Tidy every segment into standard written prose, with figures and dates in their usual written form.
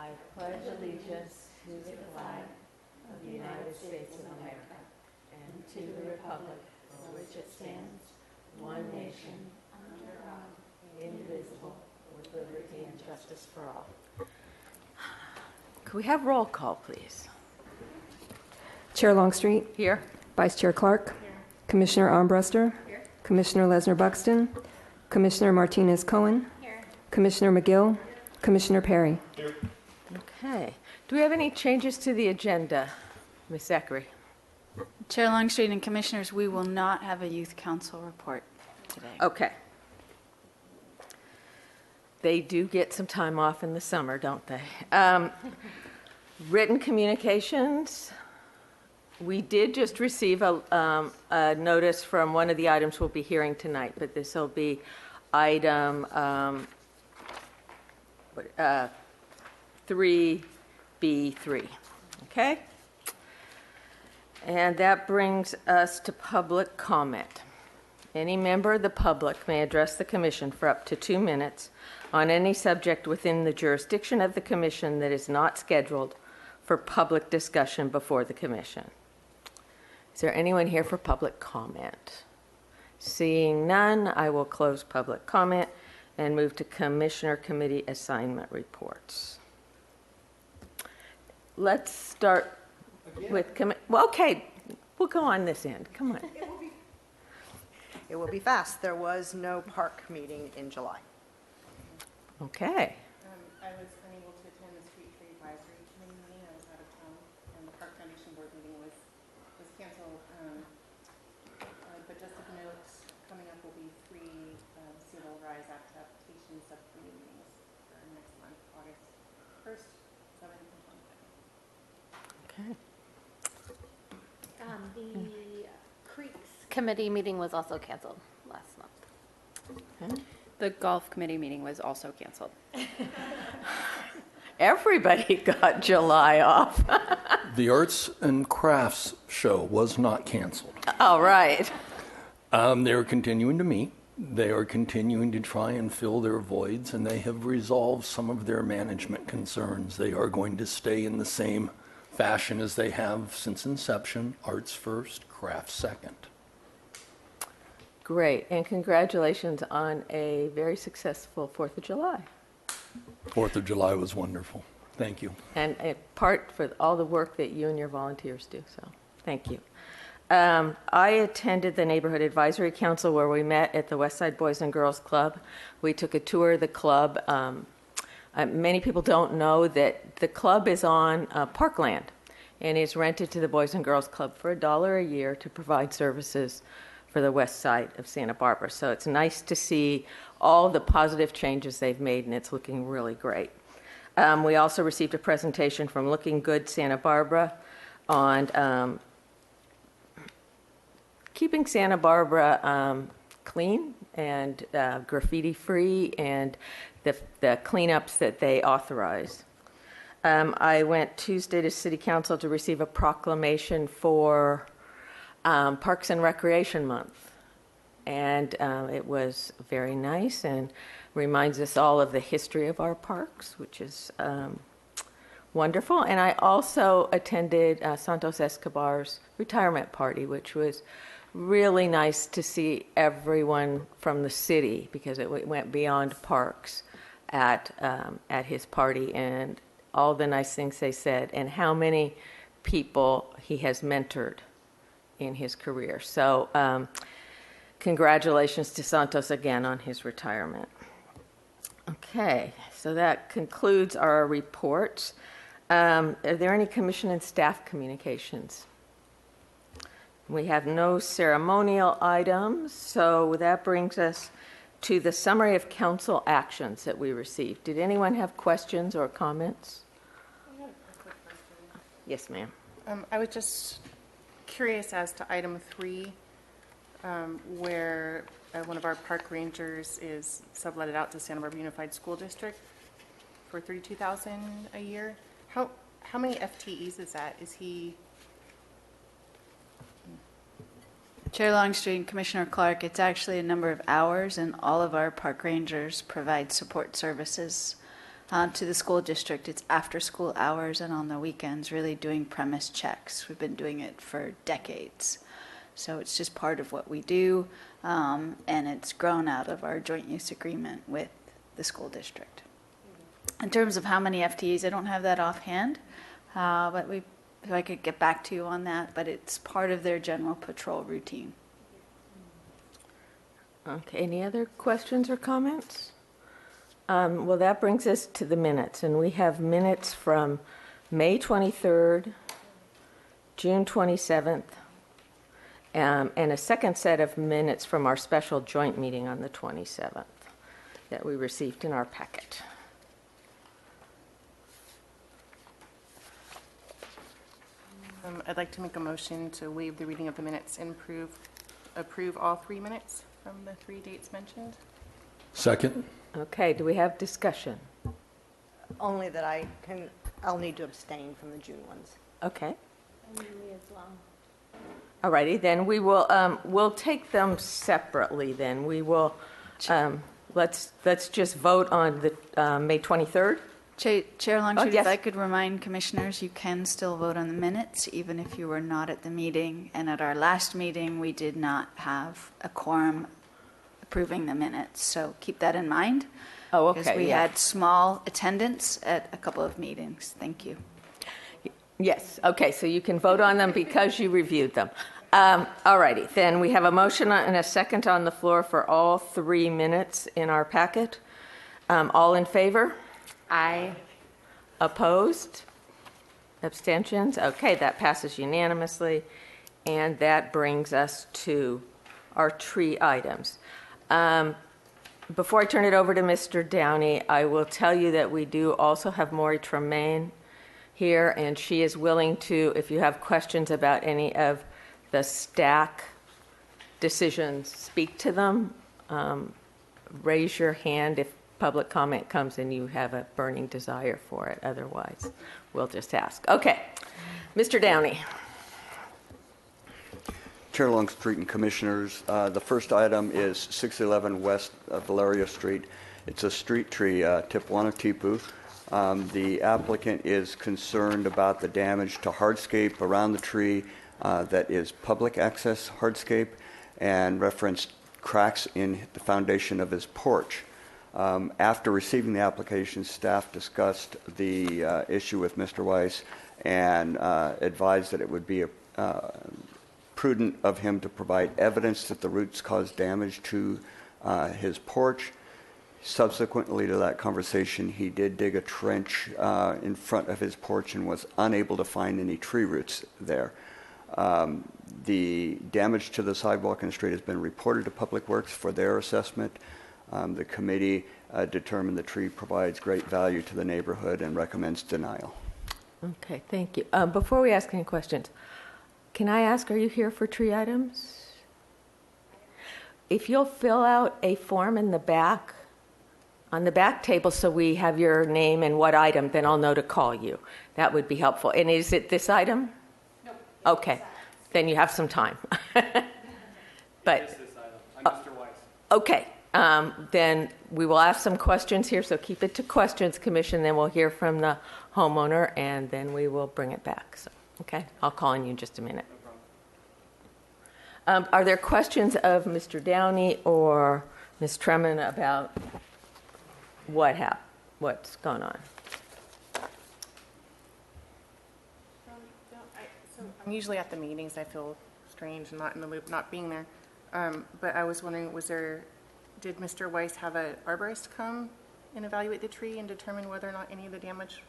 I pledge allegiance to the flag of the United States of America and to the republic for which it stands, one nation, under God, indivisible, with liberty and justice for all. Could we have roll call, please? Chair Longstreet. Here. Vice Chair Clark. Here. Commissioner Armbruster. Here. Commissioner Lesner-Buxton. Commissioner Martinez-Cohen. Here. Commissioner McGill. Here. Commissioner Perry. Here. Okay. Do we have any changes to the agenda, Ms. Zachary? Chair Longstreet and Commissioners, we will not have a youth council report today. Okay. They do get some time off in the summer, don't they? Written communications. We did just receive a notice from one of the items we'll be hearing tonight, but this will be item 3B3. Okay? And that brings us to public comment. Any member of the public may address the commission for up to 2 minutes on any subject within the jurisdiction of the commission that is not scheduled for public discussion before the commission. Is there anyone here for public comment? Seeing none, I will close public comment and move to Commissioner Committee assignment reports. Let's start with, well, okay, we'll go on this end. Come on. It will be fast. There was no park meeting in July. Okay. I was unable to attend the Street Tree Advisory Committee meeting. I was out of town, and the Park Foundation Board meeting was canceled. But just of note, coming up will be 3 Sea Level Rise Act application subcommittee meetings for next month, August 1st, 7th, and 22nd. Okay. The Creeks Committee meeting was also canceled last month. Okay. The golf committee meeting was also canceled. Everybody got July off. The Arts and Crafts show was not canceled. All right. They are continuing to meet. They are continuing to try and fill their voids, and they have resolved some of their management concerns. They are going to stay in the same fashion as they have since inception: arts first, crafts second. Great, and congratulations on a very successful 4th of July. 4th of July was wonderful. Thank you. And a part for all the work that you and your volunteers do, so thank you. I attended the Neighborhood Advisory Council where we met at the Westside Boys and Girls Club. We took a tour of the club. Many people don't know that the club is on parkland and is rented to the Boys and Girls Club for $1 a year to provide services for the west side of Santa Barbara. So it's nice to see all the positive changes they've made, and it's looking really great. We also received a presentation from Looking Good Santa Barbara on keeping Santa Barbara clean and graffiti-free, and the cleanups that they authorize. I went Tuesday to City Council to receive a proclamation for Parks and Recreation Month, and it was very nice and reminds us all of the history of our parks, which is wonderful. And I also attended Santos Escobar's retirement party, which was really nice to see everyone from the city, because it went beyond parks at his party, and all the nice things they said and how many people he has mentored in his career. So congratulations to Santos again on his retirement. Okay, so that concludes our reports. Are there any commission and staff communications? We have no ceremonial items, so that brings us to the summary of council actions that we received. Did anyone have questions or comments? I have a quick question. Yes, ma'am. I was just curious as to item 3, where one of our park rangers is subletted out to Santa Barbara Unified School District for $32,000 a year. How many FTEs is that? Is he? Chair Longstreet and Commissioner Clark, it's actually a number of hours, and all of our park rangers provide support services to the school district. It's after school hours and on the weekends, really doing premise checks. We've been doing it for decades. So it's just part of what we do, and it's grown out of our joint use agreement with the school district. In terms of how many FTEs, I don't have that offhand, but if I could get back to you on that, but it's part of their general patrol routine. Okay, any other questions or comments? Well, that brings us to the minutes, and we have minutes from May 23rd, June 27th, and a second set of minutes from our special joint meeting on the 27th that we received in our packet. I'd like to make a motion to waive the reading of the minutes and approve all 3 minutes from the 3 dates mentioned. Second? Okay, do we have discussion? Only that I'll need to abstain from the June ones. Okay. And me as well. All righty, then we will, we'll take them separately then. We will, let's just vote on the May 23rd. Chair Longstreet, yes. if I could remind commissioners, you can still vote on the minutes, even if you were not at the meeting. And at our last meeting, we did not have a quorum approving the minutes. So keep that in mind. Oh, okay, Because we yeah. had small attendance at a couple of meetings. Thank you. Yes, okay, so you can vote on them because you reviewed them. All righty, then we have a motion and a second on the floor for all 3 minutes in our packet. All in favor? Aye. Opposed? Abstentions? Okay, that passes unanimously. And that brings us to our tree items. Before I turn it over to Mr. Downey, I will tell you that we do also have Maury Tremaine here, and she is willing to, if you have questions about any of the stack decisions, speak to them. Raise your hand if public comment comes and you have a burning desire for it. Otherwise, we'll just ask. Okay, Mr. Downey. Chair Longstreet and Commissioners, the first item is 611 West Valeria Street. It's a street tree, Tipuana-Tipu. The applicant is concerned about the damage to hardscape around the tree that is public access hardscape, and referenced cracks in the foundation of his porch. After receiving the application, staff discussed the issue with Mr. Weiss and advised that it would be prudent of him to provide evidence that the roots caused damage to his porch. Subsequently to that conversation, he did dig a trench in front of his porch and was unable to find any tree roots there. The damage to the sidewalk and street has been reported to Public Works for their assessment. The committee determined the tree provides great value to the neighborhood and recommends denial. Okay, thank you. Before we ask any questions, can I ask, are you here for tree items? If you'll fill out a form in the back, on the back table, so we have your name and what item, then I'll know to call you. That would be helpful. And is it this item? No. Okay, then you have some time. But This item. I'm Mr. Weiss. okay, then we will ask some questions here, so keep it to questions, Commission, then we'll hear from the homeowner, and then we will bring it back. So, okay, I'll call on you in just a minute. No problem. Are there questions of Mr. Downey or Ms. Tremaine about what's going on? So I'm usually at the meetings. I feel strange not in the loop, not being there. But I was wondering, did Mr. Weiss have an arborist come and evaluate the tree and determine whether or not any of the damage?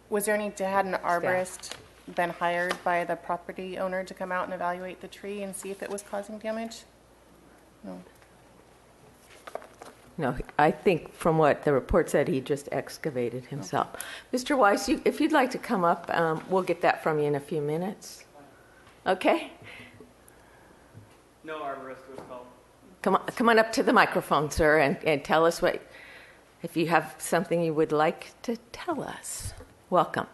Was there had an arborist been hired by the property owner to come out and evaluate the tree and see if it was causing damage? No. No, I think from what the report said, he just excavated himself. Mr. Weiss, if you'd like to come up, we'll get that from you in a few minutes. Okay? No arborist was called. Come on up to the microphone, sir, and tell us if you have something you would like to tell us. Welcome.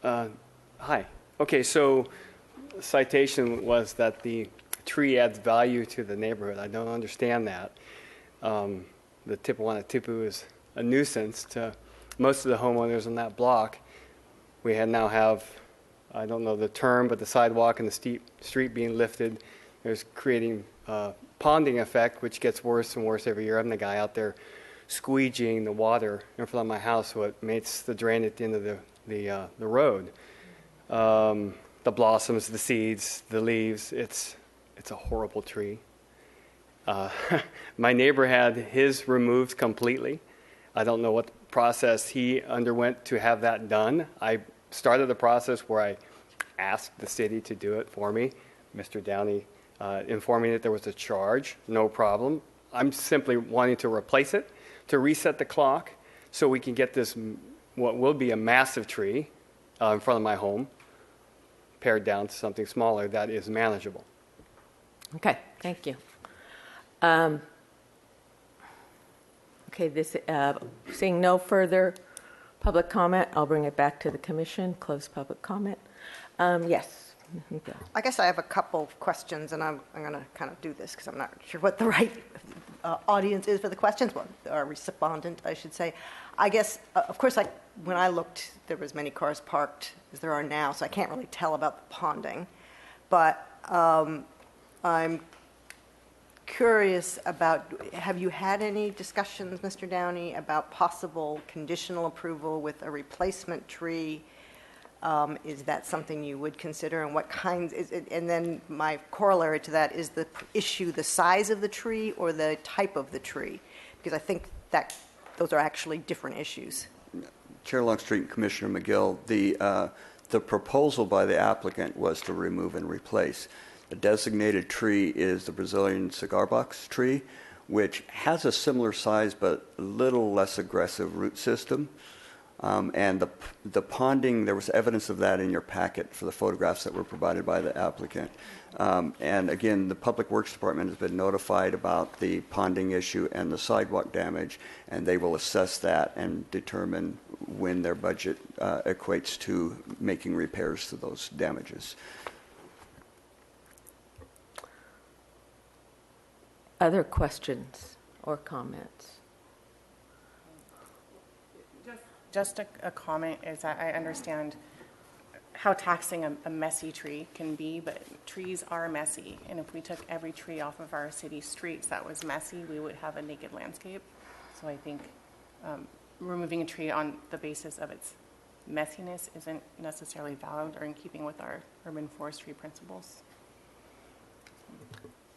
Hi. Okay, so the citation was that the tree adds value to the neighborhood. I don't understand that. the Tipuana-Tipu is a nuisance to most of the homeowners on that block. We now have, I don't know the term, but the sidewalk and the steep street being lifted. There's creating ponding effect, which gets worse and worse every year. I'm the guy out there squeegeeing the water in front of my house, so it makes the drain at the end of the road. The blossoms, the seeds, the leaves. It's a horrible tree. My neighbor had his removed completely. I don't know what process he underwent to have that done. I started the process where I asked the city to do it for me. Mr. Downey informing that there was a charge, no problem. I'm simply wanting to replace it, to reset the clock, so we can get this, what will be a massive tree in front of my home, pared down to something smaller that is manageable. Okay, thank you. Seeing no further public comment, I'll bring it back to the commission. Close public comment. Yes. Okay. I guess I have a couple of questions, and I'm going to kind of do this because I'm not sure what the right audience is for the questions, or respondent, I should say. I guess, of course, when I looked, there was many cars parked as there are now, so I can't really tell about the ponding. But I'm curious about, have you had any discussions, Mr. Downey, about possible conditional approval with a replacement tree? Is that something you would consider, and what kinds? And then my corollary to that is the issue the size of the tree or the type of the tree, because I think that those are actually different issues. Chair Longstreet and Commissioner McGill, the proposal by the applicant was to remove and replace. The designated tree is the Brazilian cigar box tree, which has a similar size but a little less aggressive root system. And the ponding, there was evidence of that in your packet for the photographs that were provided by the applicant. And again, the Public Works Department has been notified about the ponding issue and the sidewalk damage, and they will assess that and determine when their budget equates to making repairs to those damages. Other questions or comments? Just a comment is that I understand how taxing a messy tree can be, but trees are messy. And if we took every tree off of our city streets that was messy, we would have a naked landscape. So I think removing a tree on the basis of its messiness isn't necessarily valid or in keeping with our urban forestry principles.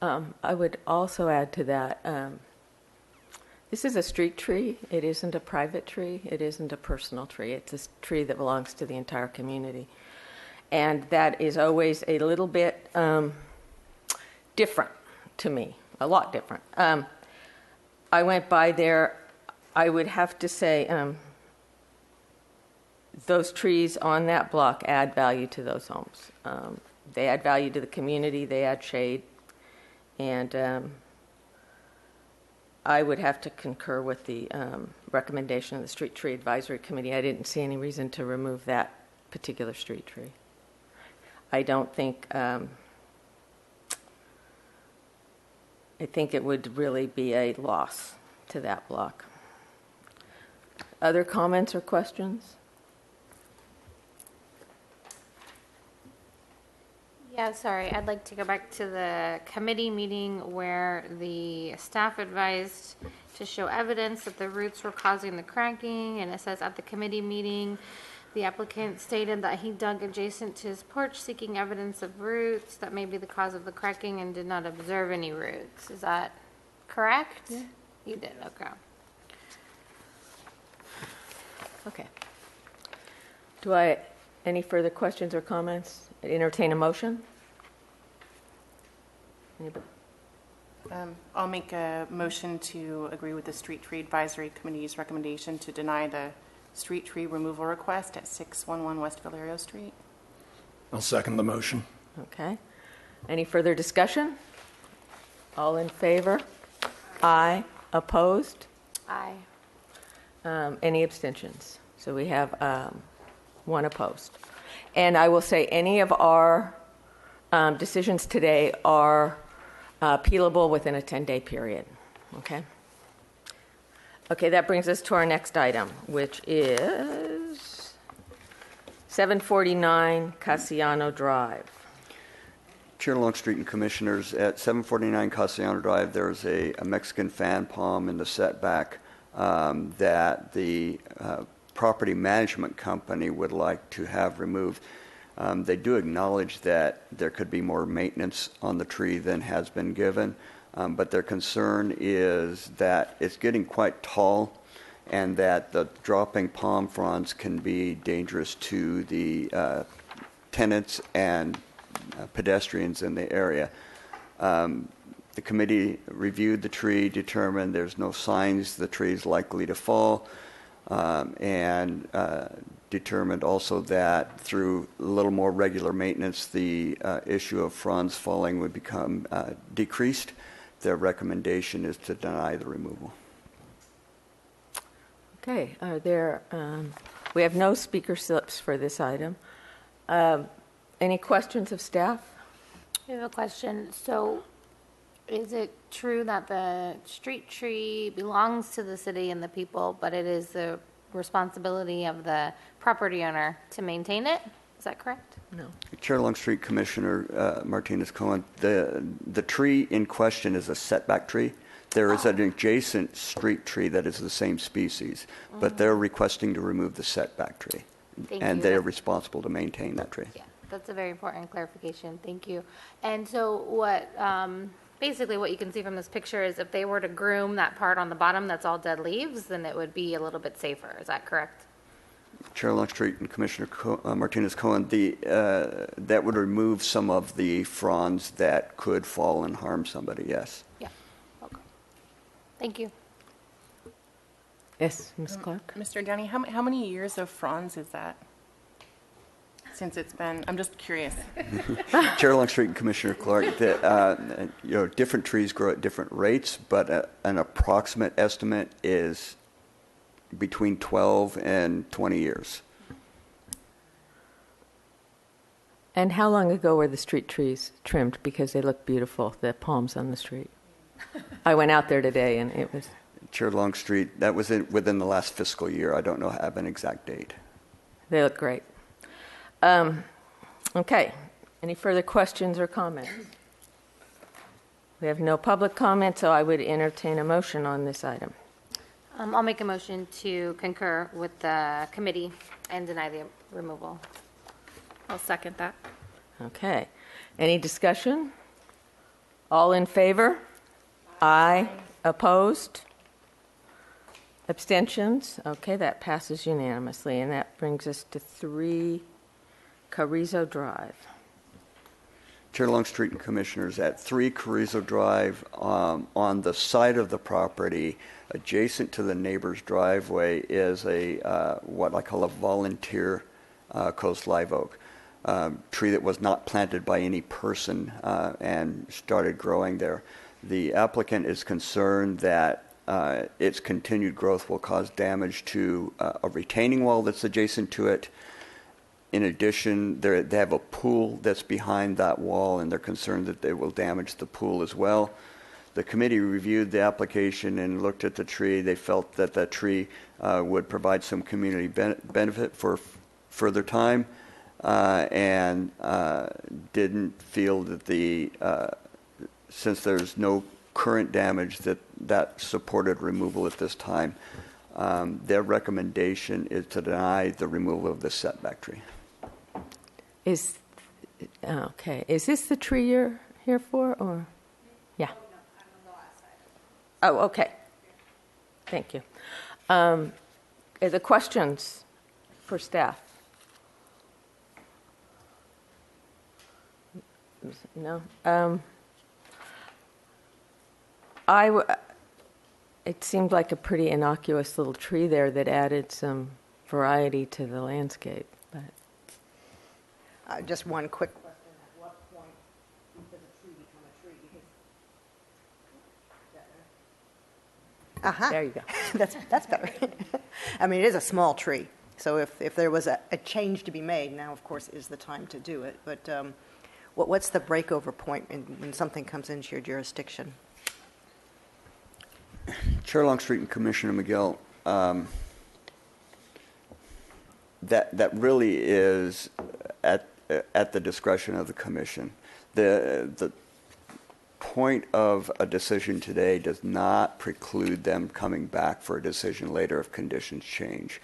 I would also add to that, this is a street tree. It isn't a private tree. It isn't a personal tree. It's a tree that belongs to the entire community. And that is always a little bit different to me, a lot different. I went by there. I would have to say those trees on that block add value to those homes. They add value to the community. They add shade. And I would have to concur with the recommendation of the Street Tree Advisory Committee. I didn't see any reason to remove that particular street tree. I don't think, I think it would really be a loss to that block. Other comments or questions? Yeah, sorry. I'd like to go back to the committee meeting where the staff advised to show evidence that the roots were causing the cracking, and it says at the committee meeting, the applicant stated that he dug adjacent to his porch seeking evidence of roots that may be the cause of the cracking and did not observe any roots. Is that correct? Yeah. You did, okay. Okay. Any further questions or comments? Entertain a motion? Anybody? I'll make a motion to agree with the Street Tree Advisory Committee's recommendation to deny the street tree removal request at 611 West Valerio Street. I'll second the motion. Okay. Any further discussion? All in favor? Aye. Opposed? Aye. Any abstentions? So we have one opposed. And I will say any of our decisions today are appealable within a 10-day period. Okay? Okay, that brings us to our next item, which is 749 Cassiano Drive. Chair Longstreet and Commissioners, at 749 Castellano Drive, there's a Mexican fan palm in the setback that the property management company would like to have removed. They do acknowledge that there could be more maintenance on the tree than has been given, but their concern is that it's getting quite tall and that the dropping palm fronds can be dangerous to the tenants and pedestrians in the area. The committee reviewed the tree, determined there's no signs the tree is likely to fall, and determined also that through a little more regular maintenance, the issue of fronds falling would become decreased. Their recommendation is to deny the removal. Okay, are there, we have no speaker slips for this item. Any questions of staff? I have a question. So is it true that the street tree belongs to the city and the people, but it is the responsibility of the property owner to maintain it? Is that correct? No. Chair Longstreet, Commissioner Martinez-Cohen, the tree in question is a setback tree. There is an adjacent street tree that is the same species, but they're requesting to remove the setback tree. Thank and you. they are responsible to maintain that tree. Yeah, that's a very important clarification. Thank you. And so what, basically what you can see from this picture is if they were to groom that part on the bottom that's all dead leaves, then it would be a little bit safer. Is that correct? Chair Longstreet and Commissioner Martinez-Cohen, that would remove some of the fronds that could fall and harm somebody, yes. Yeah. Okay. Thank you. Yes, Ms. Clark? Mr. Downey, how many years of fronds is that? Since it's been, I'm just curious. Chair Longstreet and Commissioner Clark, different trees grow at different rates, but an approximate estimate is between 12 and 20 years. And how long ago were the street trees trimmed? Because they look beautiful, the palms on the street. I went out there today and it was... Chair Longstreet, that was within the last fiscal year. I don't know have an exact date. They look great. Okay. Any further questions or comments? We have no public comment, so I would entertain a motion on this item. I'll make a motion to concur with the committee and deny the removal. I'll second that. Okay. Any discussion? All in favor? Aye. Opposed? Abstentions? Okay, that passes unanimously, and that brings us to 3 Carrizo Drive. Chair Longstreet and Commissioners, at 3 Carrizo Drive, on the side of the property, adjacent to the neighbor's driveway, is what I call a volunteer coast live oak tree that was not planted by any person and started growing there. The applicant is concerned that its continued growth will cause damage to a retaining wall that's adjacent to it. In addition, they have a pool that's behind that wall, and they're concerned that it will damage the pool as well. The committee reviewed the application and looked at the tree. They felt that that tree would provide some community benefit for further time and didn't feel that since there's no current damage that supported removal at this time. Their recommendation is to deny the removal of the setback tree. Is this the tree you're here for, or? Yeah. Oh, okay. Thank you. Are there questions for staff? No. It seemed like a pretty innocuous little tree there that added some variety to the landscape. But Just one quick question. At what point does a tree become a tree? there you go. That's better. I mean, it is a small tree. So if there was a change to be made, now, of course, is the time to do it. But what's the breakover point when something comes into your jurisdiction? Chair Longstreet and Commissioner McGill, that really is at the discretion of the commission. The point of a decision today does not preclude them coming back for a decision later if conditions change.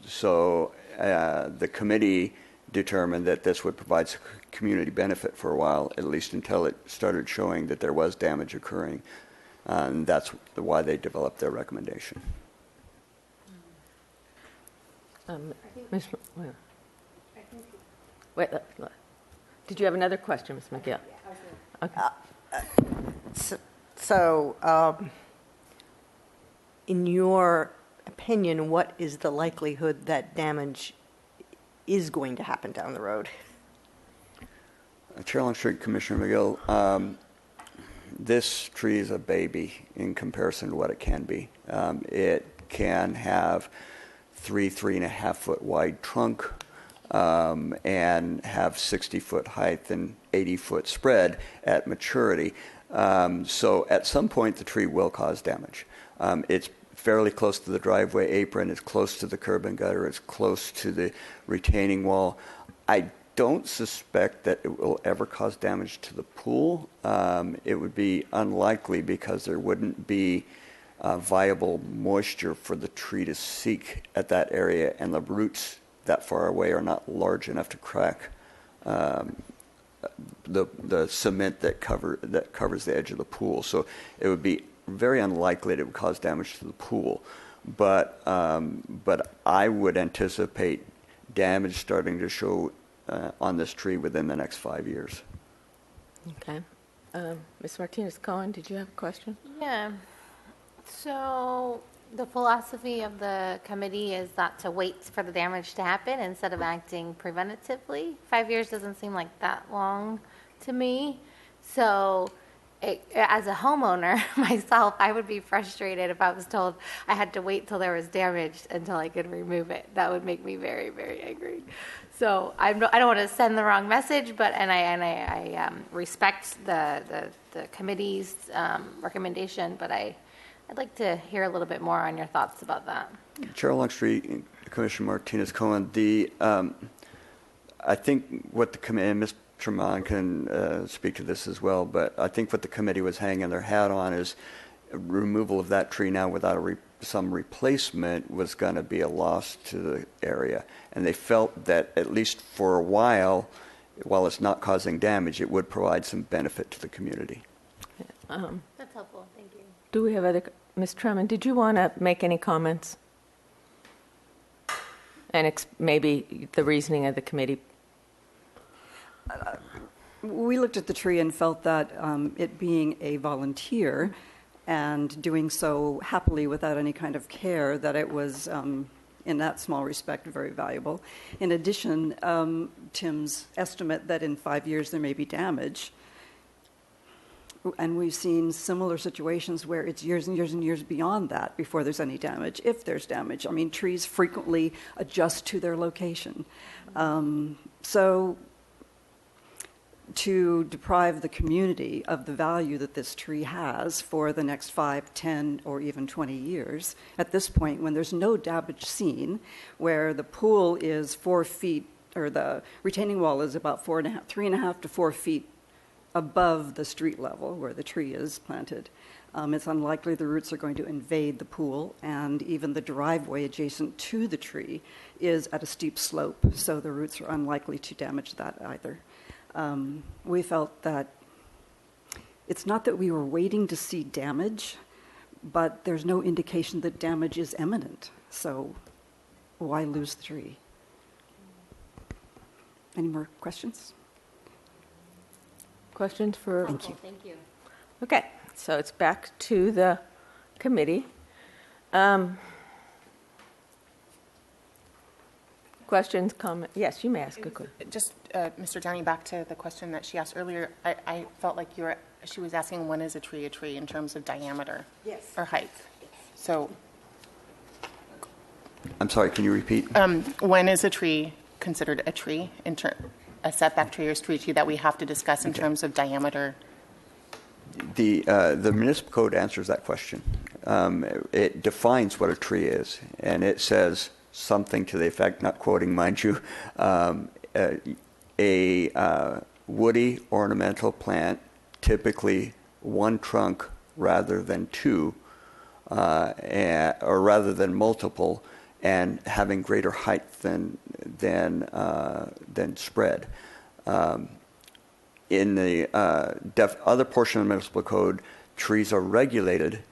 So the committee determined that this would provide community benefit for a while, at least until it started showing that there was damage occurring. And that's why they developed their recommendation. Ms. Wait, did you have another question, Ms. McGill? Okay. So, in your opinion, what is the likelihood that damage is going to happen down the road? Chair Longstreet, Commissioner McGill, this tree is a baby in comparison to what it can be. It can have 3.5 foot wide trunk and have 60 foot height and 80 foot spread at maturity. So at some point the tree will cause damage. It's fairly close to the driveway apron, it's close to the curb and gutter, it's close to the retaining wall. I don't suspect that it will ever cause damage to the pool. It would be unlikely because there wouldn't be viable moisture for the tree to seek at that area, and the roots that far away are not large enough to crack the cement that covers the edge of the pool. So it would be very unlikely that it would cause damage to the pool. But I would anticipate damage starting to show on this tree within the next 5 years. Okay. Ms. Martinez-Cohen, did you have a question? Yeah. So the philosophy of the committee is that to wait for the damage to happen instead of acting preventatively. 5 years doesn't seem like that long to me. So as a homeowner myself, I would be frustrated if I was told I had to wait till there was damage until I could remove it. That would make me very, very angry. So I don't want to send the wrong message, but I respect the committee's recommendation, but I'd like to hear a little bit more on your thoughts about that. Chair Longstreet, Commissioner Martinez-Cohen, I think what the committee, and Ms. Tremont can speak to this as well, but I think what the committee was hanging their hat on is removal of that tree now without some replacement was going to be a loss to the area. And they felt that at least for a while it's not causing damage, it would provide some benefit to the community. That's helpful. Thank you. Do we have other, Ms. Tremont, did you want to make any comments? And maybe the reasoning of the committee? We looked at the tree and felt that it being a volunteer and doing so happily without any kind of care, that it was, in that small respect, very valuable. In addition, Tim's estimate that in 5 years there may be damage, and we've seen similar situations where it's years and years and years beyond that before there's any damage, if there's damage. I mean, trees frequently adjust to their location. So to deprive the community of the value that this tree has for the next 5, 10, or even 20 years, at this point when there's no damage seen, where the pool is 4 feet, or the retaining wall is about 3.5 to 4 feet above the street level where the tree is planted, it's unlikely the roots are going to invade the pool, and even the driveway adjacent to the tree is at a steep slope, so the roots are unlikely to damage that either. We felt that it's not that we were waiting to see damage, but there's no indication that damage is imminent, so why lose the tree? Any more questions? Questions for? Thank you. Thank you. Okay, so it's back to the committee. Questions, comments? Yes, you may ask a question. Just, Mr. Downey, back to the question that she asked earlier. I felt like she was asking when is a tree in terms of diameter? Yes. Or height? So I'm sorry, can you repeat? when is a tree considered a tree, a setback tree or street tree that we have to discuss in terms of diameter? The municipal code answers that question. it defines what a tree is, and it says something to the effect, not quoting, mind you, a woody ornamental plant, typically one trunk rather than two, or rather than multiple, and having greater height than spread. In the other portion of the municipal code, trees are regulated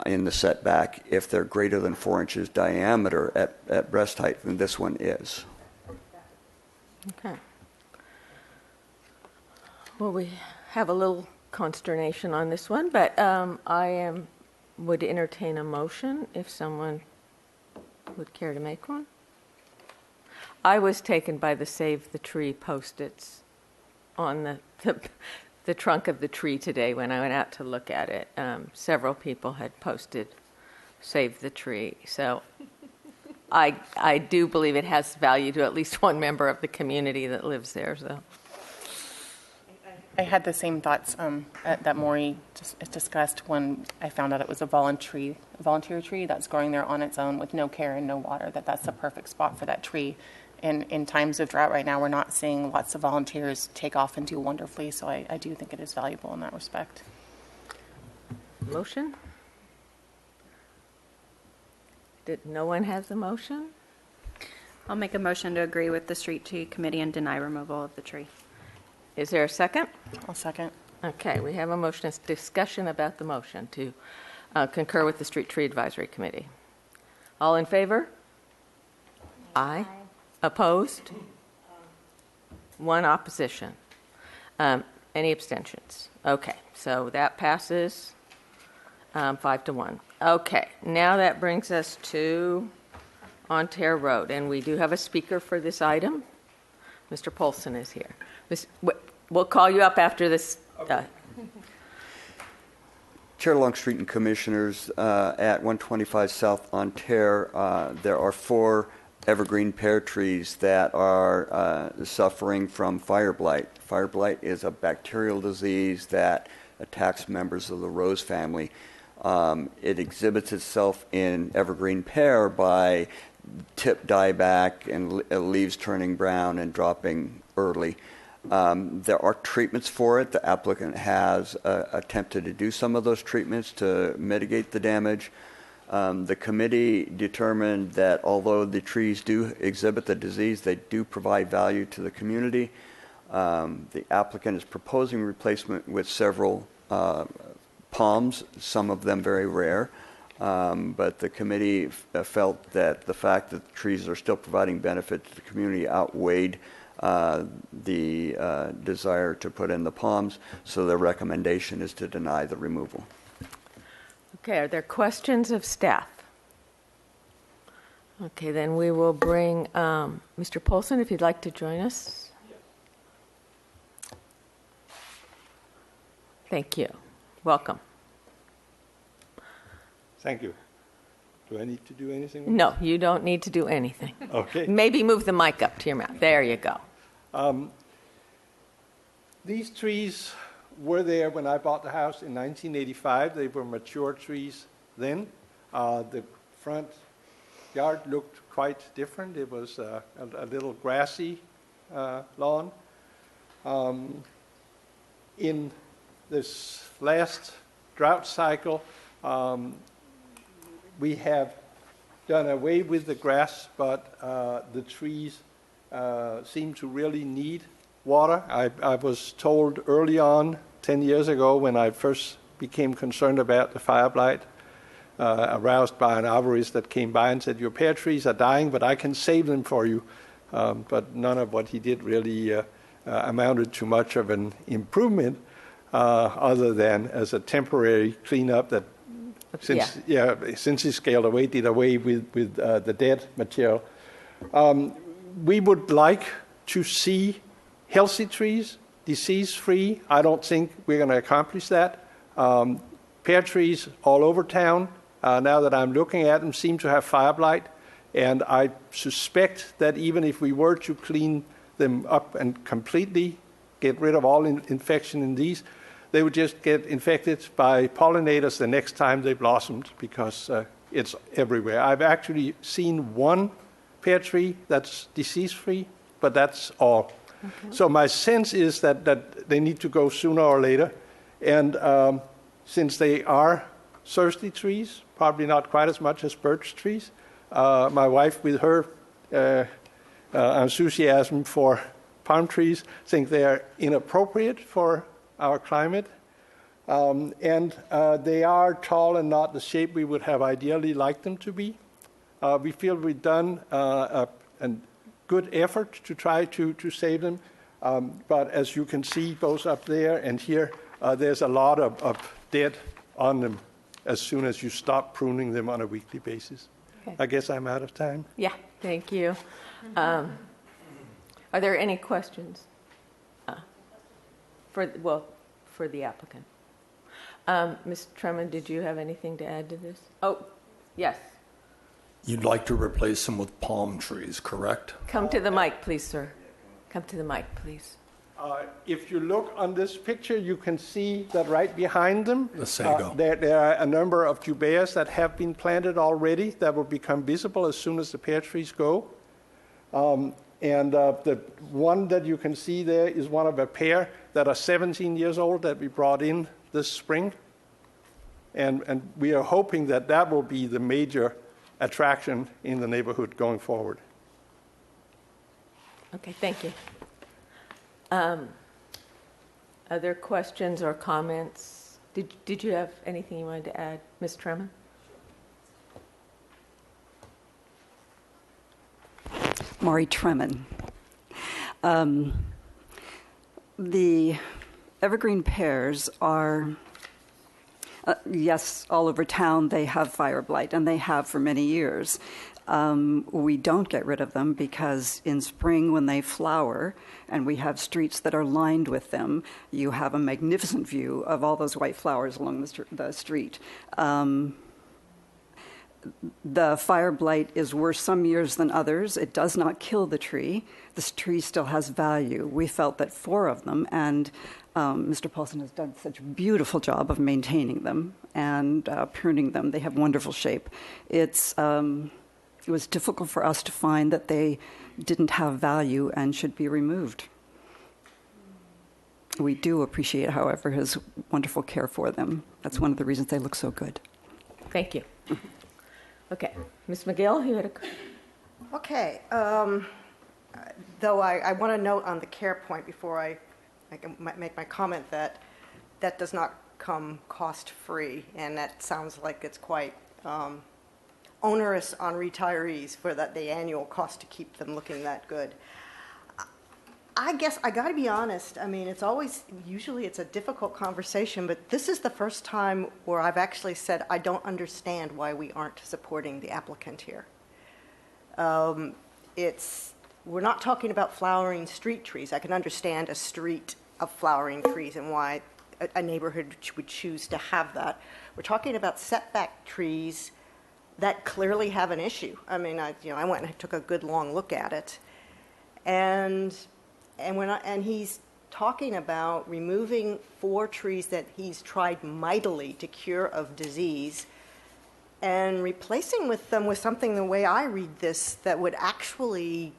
in the setback if they're greater than 4 inches diameter at breast height, and this one is. Okay. Well, we have a little consternation on this one, but would entertain a motion if someone would care to make one. I was taken by the Save the Tree Post-its on the trunk of the tree today when I went out to look at it. Several people had posted Save the Tree. So I do believe it has value to at least one member of the community that lives there. So I had the same thoughts that Maury just discussed when I found out it was a volunteer tree that's growing there on its own with no care and no water, that's the perfect spot for that tree. And in times of drought right now, we're not seeing lots of volunteers take off and do wonderfully, so I do think it is valuable in that respect. motion? Did no one has a motion? I'll make a motion to agree with the street tree committee and deny removal of the tree. Is there a second? I'll second. Okay, we have a motion. It's discussion about the motion to concur with the Street Tree Advisory Committee. All in favor? Aye. Opposed? One opposition. Any abstentions? Okay, so that passes 5-1. Okay, now that brings us to Ontario Road, and we do have a speaker for this item. Mr. Polson is here. We'll call you up after this. Chair Longstreet and Commissioners, at 125 South Ontario, there are 4 evergreen pear trees that are suffering from fire blight. Fire blight is a bacterial disease that attacks members of the rose family. It exhibits itself in evergreen pear by tip dieback and leaves turning brown and dropping early. There are treatments for it. The applicant has attempted to do some of those treatments to mitigate the damage. The committee determined that although the trees do exhibit the disease, they do provide value to the community. The applicant is proposing replacement with several palms, some of them very rare. But the committee felt that the fact that the trees are still providing benefit to the community outweighed the desire to put in the palms, so the recommendation is to deny the removal. Okay, are there questions of staff? Okay, then we will bring Mr. Polson, if you'd like to join us. Thank you. Welcome. Thank you. Do I need to do anything? No, you don't need to do anything. Okay. Maybe move the mic up to your mouth. There you go. These trees were there when I bought the house in 1985. They were mature trees then. The front yard looked quite different. It was a little grassy lawn. In this last drought cycle, we have done away with the grass, but the trees seem to really need water. I was told early on, 10 years ago, when I first became concerned about the fire blight, aroused by an arborist that came by and said, "Your pear trees are dying, but I can save them for you." But none of what he did really amounted to much of an improvement, other than as a temporary cleanup that, since he scaled away, did away with the dead material. We would like to see healthy trees, disease-free. I don't think we're going to accomplish that. Pear trees all over town, now that I'm looking at them, seem to have fire blight. And I suspect that even if we were to clean them up and completely get rid of all infection in these, they would just get infected by pollinators the next time they blossomed because it's everywhere. I've actually seen one pear tree that's disease-free, but that's all. Okay. So my sense is that they need to go sooner or later. And since they are thirsty trees, probably not quite as much as birch trees, my wife, with her enthusiasm for palm trees, think they are inappropriate for our climate. And they are tall and not the shape we would have ideally liked them to be. We feel we've done a good effort to try to save them. But as you can see, both up there and here, there's a lot of dead on them as soon as you stop pruning them on a weekly basis. Okay. I guess I'm out of time. Yeah, thank you. Are there any questions for the applicant? Ms. Tremont, did you have anything to add to this? Oh, yes. You'd like to replace them with palm trees, correct? Come to the mic, please, sir. Come to the mic, please. If you look on this picture, you can see that right behind them, the sago. There are a number of tubeas that have been planted already that will become visible as soon as the pear trees go. And the one that you can see there is one of a pair that are 17 years old that we brought in this spring. And we are hoping that that will be the major attraction in the neighborhood going forward. Okay, thank you. Other questions or comments? Did you have anything you wanted to add, Ms. Tremont? Maury Tremont. The evergreen pears are, yes, all over town they have fire blight, and they have for many years. We don't get rid of them because in spring when they flower and we have streets that are lined with them, you have a magnificent view of all those white flowers along the street. The fire blight is worse some years than others. It does not kill the tree. This tree still has value. We felt that 4 of them, and Mr. Paulson has done such a beautiful job of maintaining them and pruning them. They have wonderful shape. It was difficult for us to find that they didn't have value and should be removed. We do appreciate, however, his wonderful care for them. That's one of the reasons they look so good. Thank you. Okay. Ms. McGill, you had a... Okay. Though I want to note on the care point before I make my comment that that does not come cost-free, and that sounds like it's quite onerous on retirees for the annual cost to keep them looking that good. I guess I got to be honest. I mean, usually it's a difficult conversation, but this is the first time where I've actually said I don't understand why we aren't supporting the applicant here. We're not talking about flowering street trees. I can understand a street of flowering trees and why a neighborhood would choose to have that. We're talking about setback trees that clearly have an issue. I mean, I went and took a good long look at it, and he's talking about removing 4 trees that he's tried mightily to cure of disease and replacing them with something, the way I read this, that would actually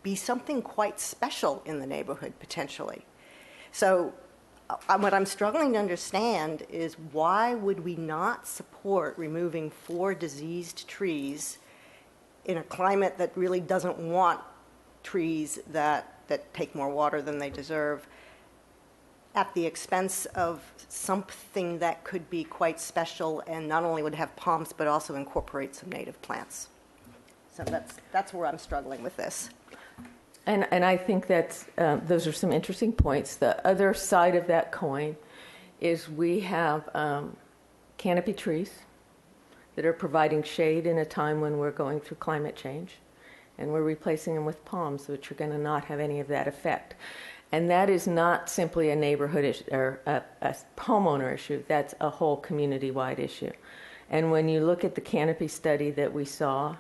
be something quite special in the neighborhood, potentially. So what I'm struggling to understand is why would we not support removing 4 diseased trees in a climate that really doesn't want trees that take more water than they deserve at the expense of something that could be quite special and not only would have palms but also incorporate some native plants. So that's where I'm struggling with this. And I think those are some interesting points. The other side of that coin is we have canopy trees that are providing shade in a time when we're going through climate change, and we're replacing them with palms, which are going to not have any of that effect. And that is not simply a neighborhood issue or a homeowner issue. That's a whole community-wide issue. And when you look at the canopy study that we saw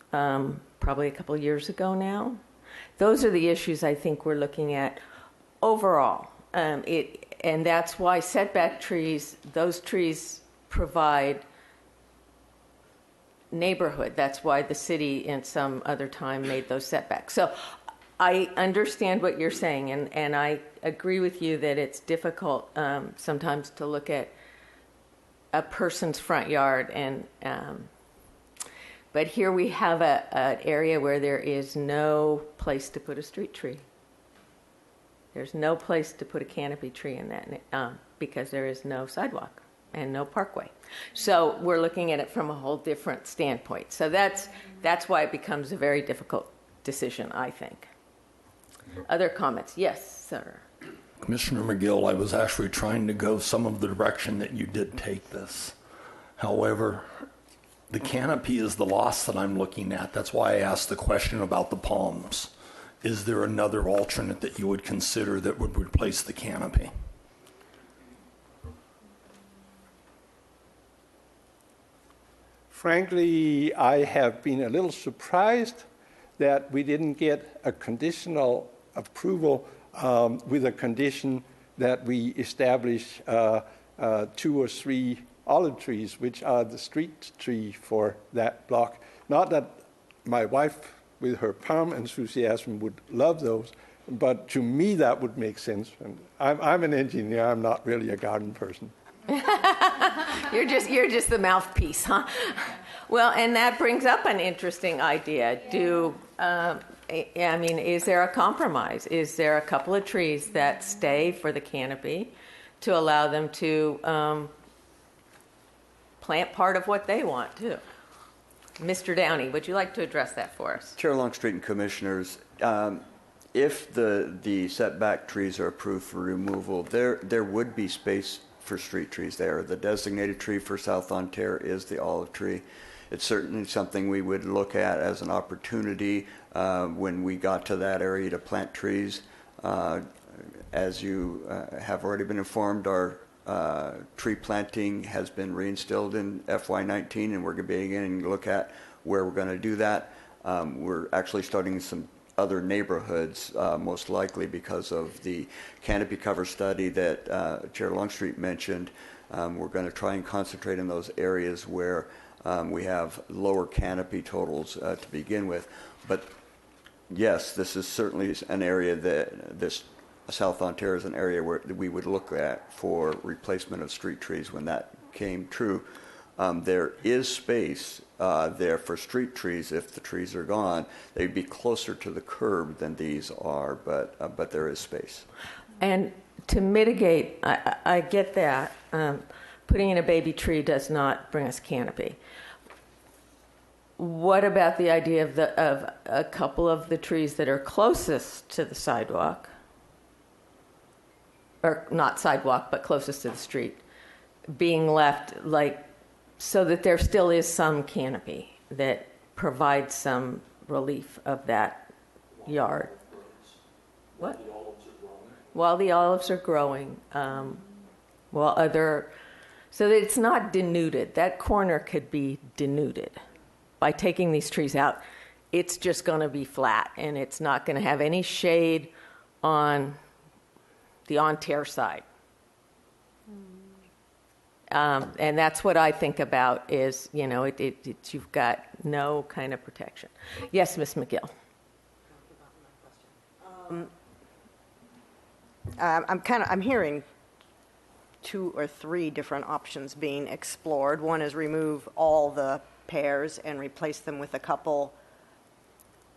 probably a couple years ago now, those are the issues I think we're looking at overall. and that's why setback trees, those trees provide neighborhood. That's why the city in some other time made those setbacks. So I understand what you're saying, and I agree with you that it's difficult sometimes to look at a person's front yard, and but here we have an area where there is no place to put a street tree. There's no place to put a canopy tree in that because there is no sidewalk and no parkway. So we're looking at it from a whole different standpoint. So that's why it becomes a very difficult decision, I think. Other comments? Yes, sir. Commissioner McGill, I was actually trying to go some of the direction that you did take this. However, the canopy is the loss that I'm looking at. That's why I asked the question about the palms. Is there another alternate that you would consider that would replace the canopy? Frankly, I have been a little surprised that we didn't get a conditional approval with a condition that we establish 2 or 3 olive trees, which are the street tree for that block. Not that my wife, with her palm enthusiasm, would love those, but to me that would make sense. And I'm an engineer. I'm not really a garden person. You're just the mouthpiece, huh? Well, and that brings up an interesting idea. Is there a compromise? Is there a couple of trees that stay for the canopy to allow them to plant part of what they want too? Mr. Downey, would you like to address that for us? Chair Longstreet and Commissioners, if the setback trees are approved for removal, there would be space for street trees there. The designated tree for South Ontario is the olive tree. It's certainly something we would look at as an opportunity when we got to that area to plant trees. As you have already been informed, our tree planting has been reinstilled in FY19, and we're beginning to look at where we're going to do that. We're actually starting some other neighborhoods, most likely because of the canopy cover study that Chair Longstreet mentioned. We're going to try and concentrate in those areas where we have lower canopy totals to begin with. But yes, this is certainly an area that South Ontario is an area where we would look at for replacement of street trees when that came true. There is space there for street trees. If the trees are gone, they'd be closer to the curb than these are, but there is space. And to mitigate, I get that. Putting in a baby tree does not bring us canopy. What about the idea of a couple of the trees that are closest to the sidewalk, or not sidewalk, but closest to the street, being left so that there still is some canopy that provides some relief of that yard? What? While the olives are growing. So that it's not denuded. That corner could be denuded. By taking these trees out, it's just going to be flat, and it's not going to have any shade on the on-tear side. And that's what I think about is, you've got no kind of protection. Yes, Ms. McGill. I'm hearing 2 or 3 different options being explored. One is remove all the pears and replace them with a couple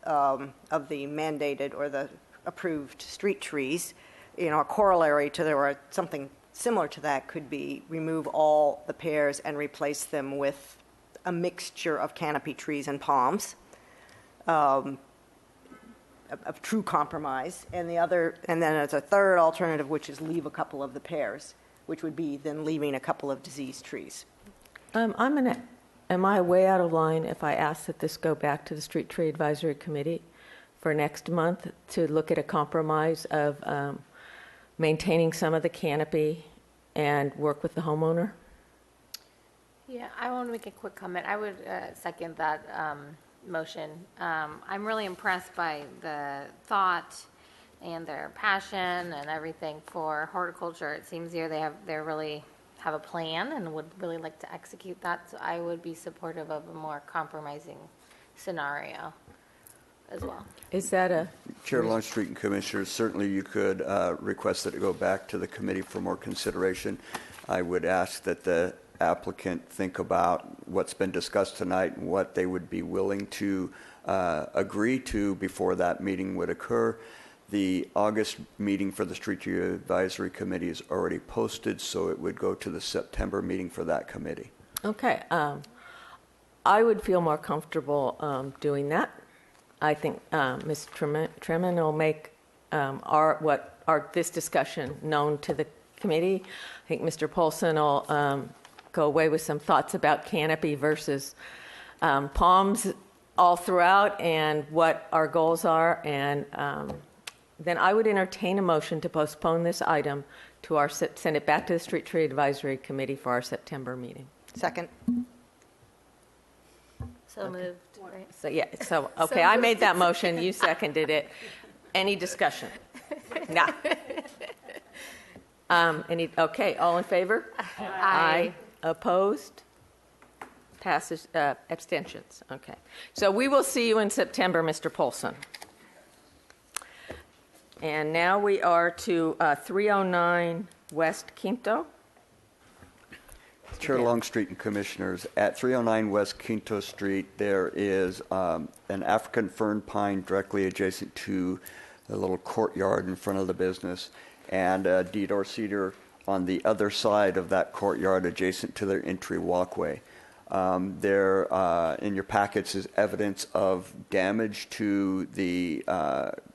of the mandated or the approved street trees. A corollary to or something similar to that could be remove all the pears and replace them with a mixture of canopy trees and palms. Of true compromise, and then as a third alternative, which is leave a couple of the pears, which would be then leaving a couple of diseased trees. Am I way out of line if I ask that this go back to the Street Tree Advisory Committee for next month to look at a compromise of maintaining some of the canopy and work with the homeowner? Yeah, I want to make a quick comment. I would second that motion. I'm really impressed by the thought and their passion and everything for horticulture. It seems here they really have a plan and would really like to execute that. So I would be supportive of a more compromising scenario as well. Is that a, Chair Longstreet and Commissioners, certainly you could request that it go back to the committee for more consideration. I would ask that the applicant think about what's been discussed tonight and what they would be willing to agree to before that meeting would occur. The August meeting for the Street Tree Advisory Committee is already posted, so it would go to the September meeting for that committee. okay. I would feel more comfortable doing that. I think Ms. Tremin will make this discussion known to the committee. I think Mr. Polson will go away with some thoughts about canopy versus palms all throughout and what our goals are. And then I would entertain a motion to postpone this item to send it back to the Street Tree Advisory Committee for our September meeting. Second. So moved, right? So, yeah, okay, I made that motion, you seconded it. Any discussion? No. Okay, all in favor? Aye. Opposed? Passes, abstentions, okay. So we will see you in September, Mr. Polson. And now we are to 309 West Quinto. Chair Longstreet and Commissioners, at 309 West Quinto Street, there is an African fern pine directly adjacent to the little courtyard in front of the business, and a deodar cedar on the other side of that courtyard adjacent to their entry walkway. There, in your packets, is evidence of damage to the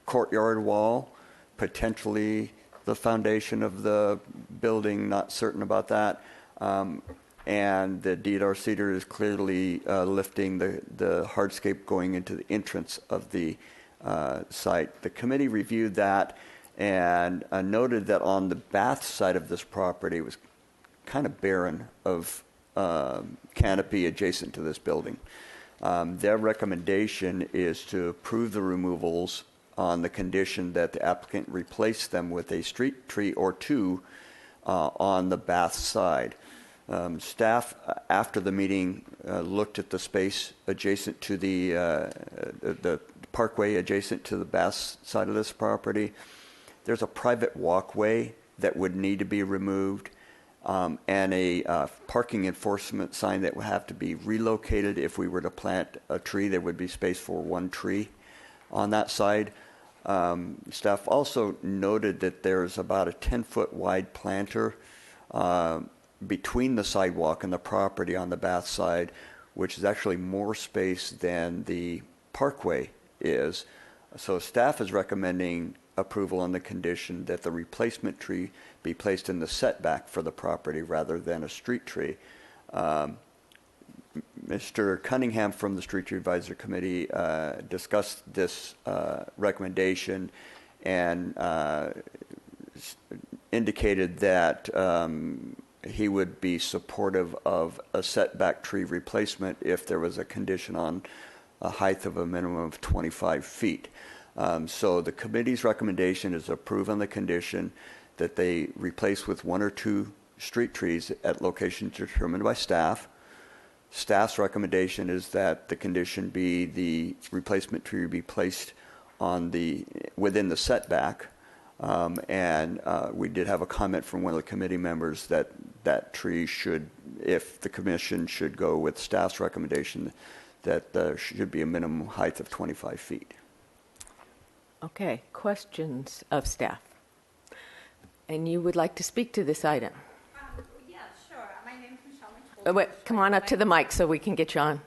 courtyard wall, potentially the foundation of the building, not certain about that. And the deodar cedar is clearly lifting the hardscape going into the entrance of the site. The committee reviewed that and noted that on the bath side of this property it was kind of barren of canopy adjacent to this building. Their recommendation is to approve the removals on the condition that the applicant replace them with a street tree or two on the bath side. Staff, after the meeting, looked at the space adjacent to the parkway adjacent to the bath side of this property. There's a private walkway that would need to be removed, and a parking enforcement sign that would have to be relocated. If we were to plant a tree, there would be space for one tree on that side. Staff also noted that there's about a 10-foot wide planter between the sidewalk and the property on the bath side, which is actually more space than the parkway is. So staff is recommending approval on the condition that the replacement tree be placed in the setback for the property rather than a street tree. Mr. Cunningham from the Street Tree Advisory Committee discussed this recommendation and indicated that he would be supportive of a setback tree replacement if there was a condition on a height of a minimum of 25 feet. So the committee's recommendation is approve on the condition that they replace with one or two street trees at locations determined by staff. Staff's recommendation is that the condition be the replacement tree be placed on within the setback. And we did have a comment from one of the committee members that that tree should, if the commission should go with staff's recommendation, that there should be a minimum height of 25 feet. Okay, questions of staff? And you would like to speak to this item? Yeah, sure. My name is Michelle McFold. Oh, wait, come on up to the mic so we can get you on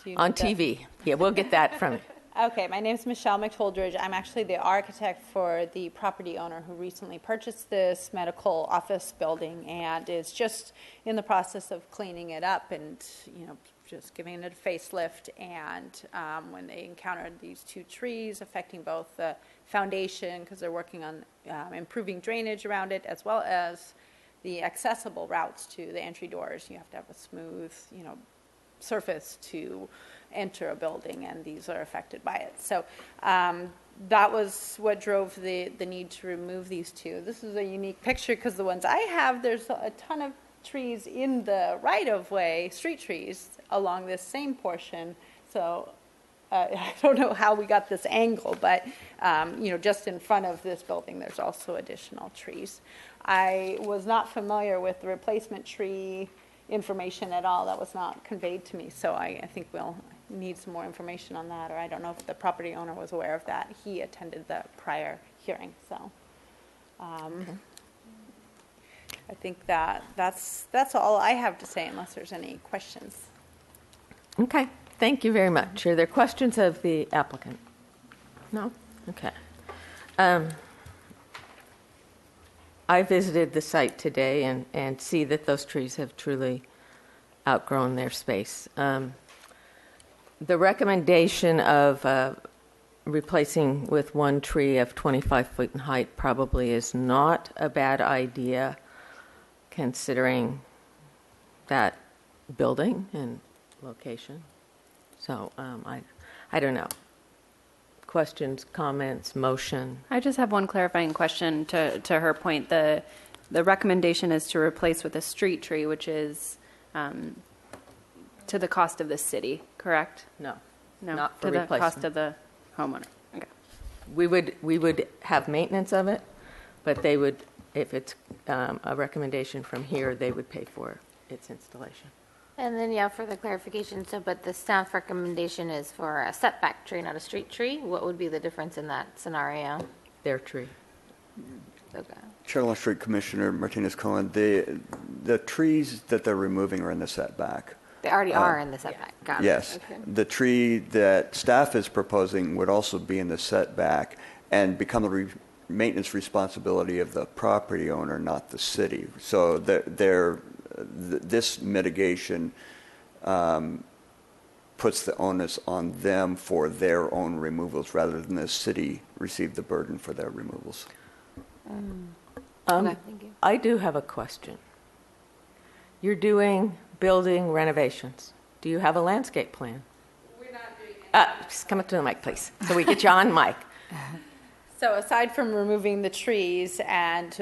TV. Yeah, we'll get that from you. Okay, my name is Michelle McToldridge. I'm actually the architect for the property owner who recently purchased this medical office building and is just in the process of cleaning it up and, just giving it a facelift. And when they encountered these two trees affecting both the foundation, because they're working on improving drainage around it, as well as the accessible routes to the entry doors. You have to have a smooth, surface to enter a building, and these are affected by it. So that was what drove the need to remove these two. This is a unique picture because the ones I have, there's a ton of trees in the right-of-way, street trees, along this same portion. So I don't know how we got this angle, but just in front of this building, there's also additional trees. I was not familiar with the replacement tree information at all. That was not conveyed to me, so I think we'll need some more information on that, or I don't know if the property owner was aware of that. He attended the prior hearing, so I think that's all I have to say, unless there's any questions. Okay, thank you very much. Are there questions of the applicant? No? Okay. I visited the site today and see that those trees have truly outgrown their space. The recommendation of replacing with one tree of 25 feet in height probably is not a bad idea, considering that building and location. So I don't know. Questions, comments, motion? I just have one clarifying question to her point. The recommendation is to replace with a street tree, which is to the cost of the city, correct? No, No, not for to the replacement. cost of the homeowner. Okay. We would have maintenance of it, but they would, if it's a recommendation from here, they would pay for its installation. And then, for the clarification, but the staff recommendation is for a setback tree, not a street tree. What would be the difference in that scenario? Their tree. Okay. Charlotte Street Commissioner Martinez-Cohen, the trees that they're removing are in the setback. They already are in the setback. Got it. Yes. Okay. The tree that staff is proposing would also be in the setback and become the maintenance responsibility of the property owner, not the city. So this mitigation puts the onus on them for their own removals rather than the city receive the burden for their removals. Okay, thank you. I do have a question. You're doing building renovations. Do you have a landscape plan? We're not doing Just come up to the mic, please, so we get you on mic. So aside from removing the trees and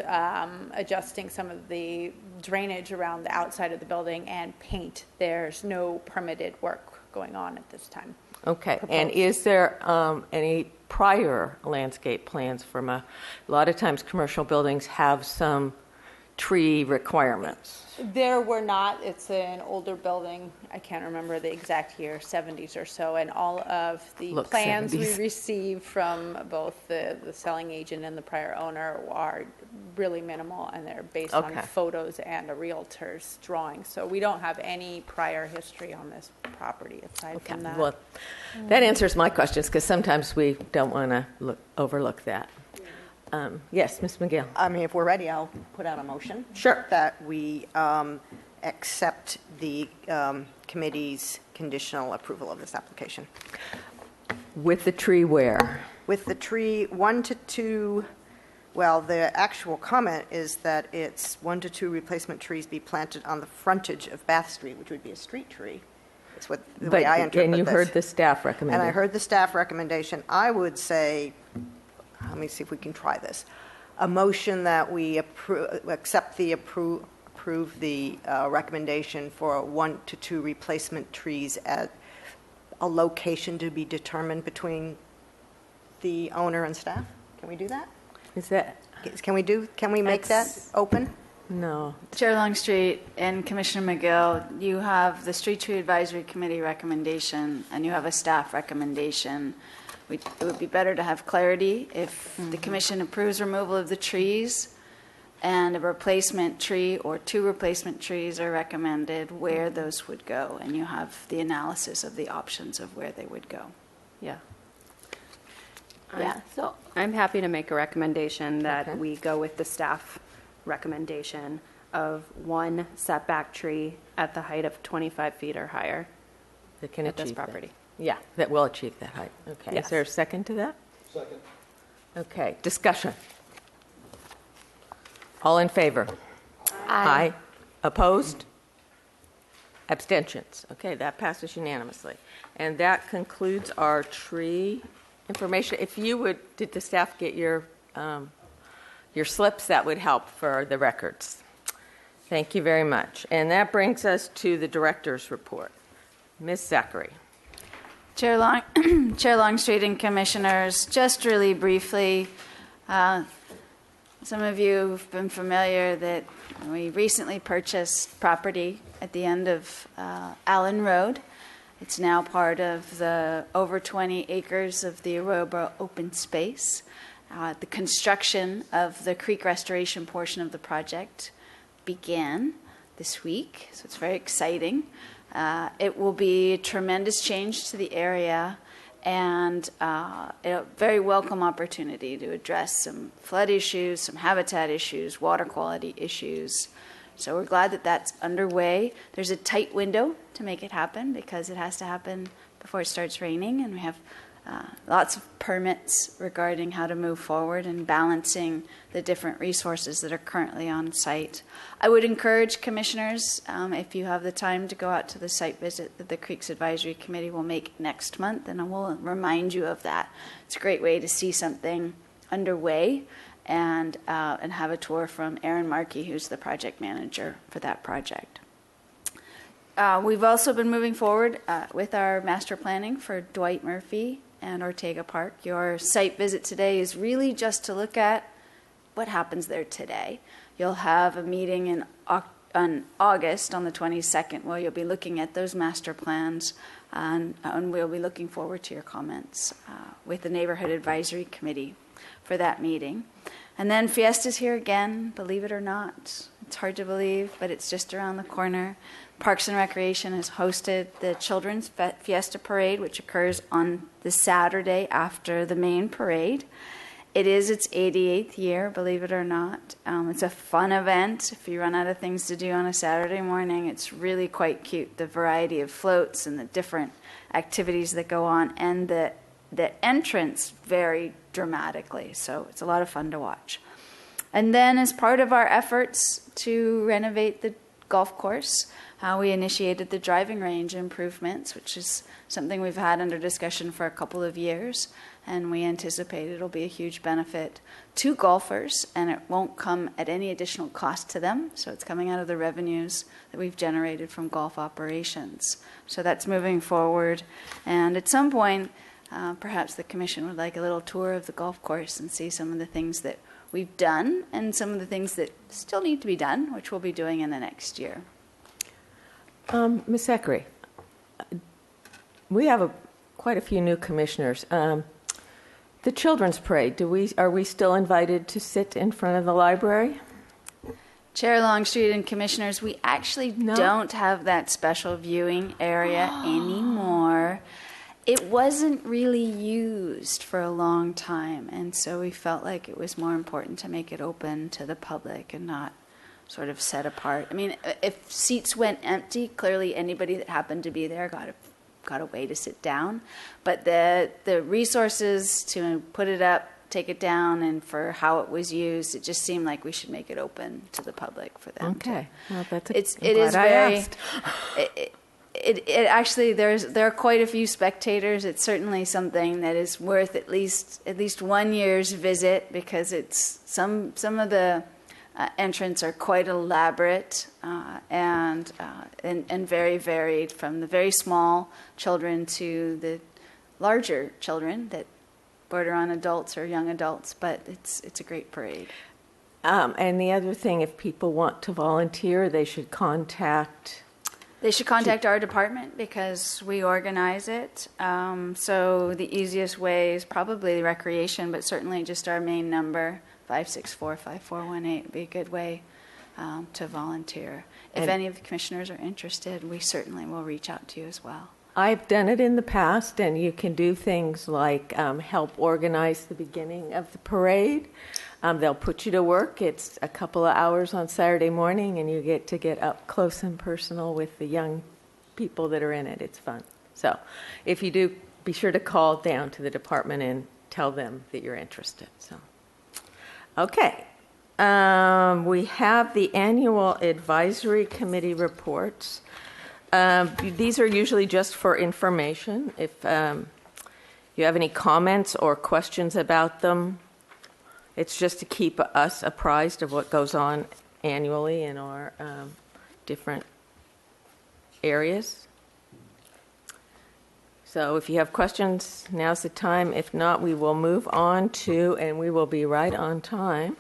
adjusting some of the drainage around the outside of the building and paint, there's no permitted work going on at this time. Okay, Proposed. and is there any prior landscape plans from a lot of times commercial buildings have some tree requirements? There were not. It's an older building. I can't remember the exact year, 70s or so. And all of the Look, plans 70s. we received from both the selling agent and the prior owner are really minimal, and they're based on Okay. photos and a realtor's drawing. So we don't have any prior history on this property aside from that. Well, that answers my questions, because sometimes we don't want to overlook that. Yes, Ms. McGill. I mean, if we're ready, I'll put out a motion. Sure. That we accept the committee's conditional approval of this application. With the tree where? With the tree 1 to 2, well, the actual comment is that it's 1 to 2 replacement trees be planted on the frontage of Bath Street, which would be a street tree. That's what the way I interpret this. And you heard the staff recommendation. And I heard the staff recommendation. I would say, let me see if we can try this. A motion that we approve the recommendation for 1 to 2 replacement trees at a location to be determined between the owner and staff. Can we do that? Is that? Can we make that open? No. Chair Longstreet and Commissioner McGill, you have the Street Tree Advisory Committee recommendation and you have a staff recommendation. It would be better to have clarity if the commission approves removal of the trees and a replacement tree or 2 replacement trees are recommended, where those would go, and you have the analysis of the options of where they would go. Yeah. Yeah, so I'm happy to make a recommendation that Okay. we go with the staff recommendation of 1 setback tree at the height of 25 feet or higher That can at this achieve that. property. Yeah, that will achieve that height. Okay. Yes. Is there a second to that? Second. Okay, discussion. All in favor? Opposed? Abstentions. Okay, that passes unanimously. And that concludes our tree information. If you would, did the staff get your slips? That would help for the records. Thank you very much. And that brings us to the director's report. Ms. Zachary. Chair Longstreet and Commissioners, just really briefly, some of you have been familiar that we recently purchased property at the end of Allen Road. It's now part of the over 20 acres of the Aurora open space. The construction of the creek restoration portion of the project began this week, so it's very exciting. It will be a tremendous change to the area and a very welcome opportunity to address some flood issues, some habitat issues, water quality issues. So we're glad that that's underway. There's a tight window to make it happen because it has to happen before it starts raining, and we have lots of permits regarding how to move forward and balancing the different resources that are currently on site. I would encourage commissioners, if you have the time, to go out to the site visit that the Creeks Advisory Committee will make next month, and I will remind you of that. It's a great way to see something underway and have a tour from Aaron Markey, who's the project manager for that project. We've also been moving forward with our master planning for Dwight Murphy and Ortega Park. Your site visit today is really just to look at what happens there today. You'll have a meeting in August on the 22nd where you'll be looking at those master plans, and we'll be looking forward to your comments with the Neighborhood Advisory Committee for that meeting. And then Fiesta's here again, believe it or not. It's hard to believe, but it's just around the corner. Parks and Recreation has hosted the Children's Fiesta Parade, which occurs on the Saturday after the main parade. It is its 88th year, believe it or not. It's a fun event. If you run out of things to do on a Saturday morning, it's really quite cute, the variety of floats and the different activities that go on. And the entrance vary dramatically, so it's a lot of fun to watch. And then as part of our efforts to renovate the golf course, we initiated the driving range improvements, which is something we've had under discussion for a couple of years, and we anticipate it'll be a huge benefit to golfers, and it won't come at any additional cost to them, so it's coming out of the revenues that we've generated from golf operations. So that's moving forward, and at some point, perhaps the Commission would like a little tour of the golf course and see some of the things that we've done and some of the things that still need to be done, which we'll be doing in the next year. Ms. Zachary, we have quite a few new commissioners. The Children's Parade, are we still invited to sit in front of the library? Chair Longstreet and Commissioners, we actually don't have that special viewing area anymore. It wasn't really used for a long time, and so we felt like it was more important to make it open to the public and not sort of set apart. I mean, if seats went empty, clearly anybody that happened to be there got a way to sit down. But the resources to put it up, take it down, and for how it was used, it just seemed like we should make it open to the public for them. Okay, well, that's It actually there are quite a few spectators. It's certainly something that is worth at least 1 year's visit, because it's some of the entrants are quite elaborate and very varied, from the very small children to the larger children that border on adults or young adults. But it's a great parade. And the other thing, if people want to volunteer, they should contact our department, because we organize it. So the easiest way is probably recreation, but certainly just our main number, 564-5418, would be a good way to volunteer. If any of the commissioners are interested, we certainly will reach out to you as well. I've done it in the past, and you can do things like help organize the beginning of the parade. They'll put you to work. It's a couple of hours on Saturday morning, and you get to get up close and personal with the young people that are in it. It's fun. So if you do, be sure to call down to the department and tell them that you're interested. So, okay. We have the annual advisory committee reports. These are usually just for information. If you have any comments or questions about them, it's just to keep us apprised of what goes on annually in our different areas. So if you have questions, now's the time. If not, we will move on to, and we will be right on time,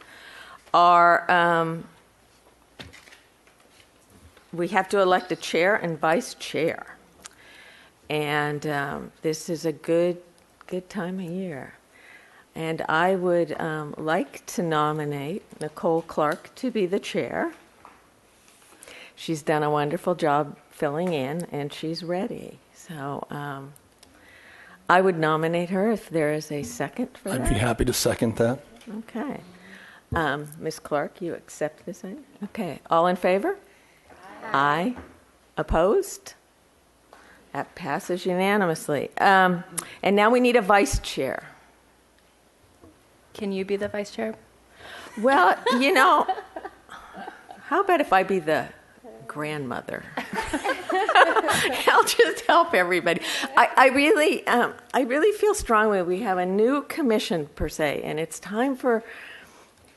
we have to elect a chair and vice chair. And this is a good time of year. And I would like to nominate Nicole Clark to be the chair. She's done a wonderful job filling in, and she's ready. So I would nominate her if there is a second for that. I'd be happy to second that. Okay. Ms. Clark, you accept this? Okay. All in favor? Aye. Opposed? That passes unanimously. And now we need a vice chair. Can you be the vice chair? Well, how about if I be the grandmother? I'll just help everybody. I really feel strongly we have a new commission per se, and it's time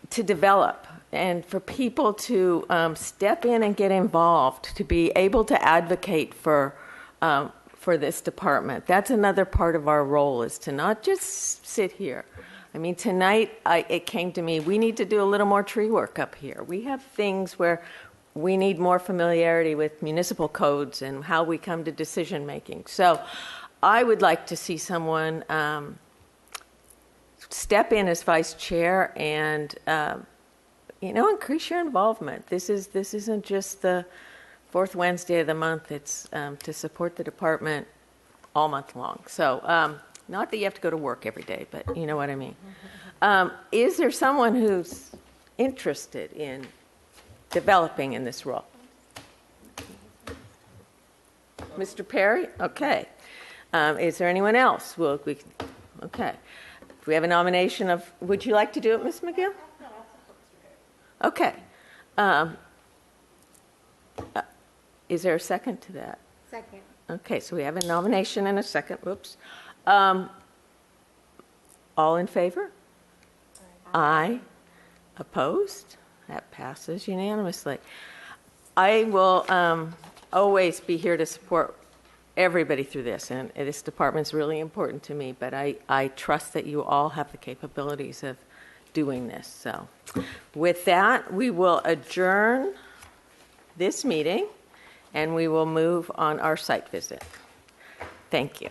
to develop and for people to step in and get involved, to be able to advocate for this department. That's another part of our role, is to not just sit here. I mean, tonight it came to me, we need to do a little more tree work up here. We have things where we need more familiarity with municipal codes and how we come to decision making. So I would like to see someone step in as vice chair and increase your involvement. This isn't just the fourth Wednesday of the month. It's to support the department all month long. So not that you have to go to work every day, but you know what I mean. Is there someone who's interested in developing in this role? Mr. Perry? Okay. Is there anyone else? Okay. We have a nomination of, would you like to do it, Ms. McGill? Okay. Is there a second to that? Second. Okay, so we have a nomination and a second. Whoops. All in favor? Aye. Opposed? That passes unanimously. I will always be here to support everybody through this, and this department's really important to me, but I trust that you all have the capabilities of doing this. So with that, we will adjourn this meeting, and we will move on our site visit. Thank you.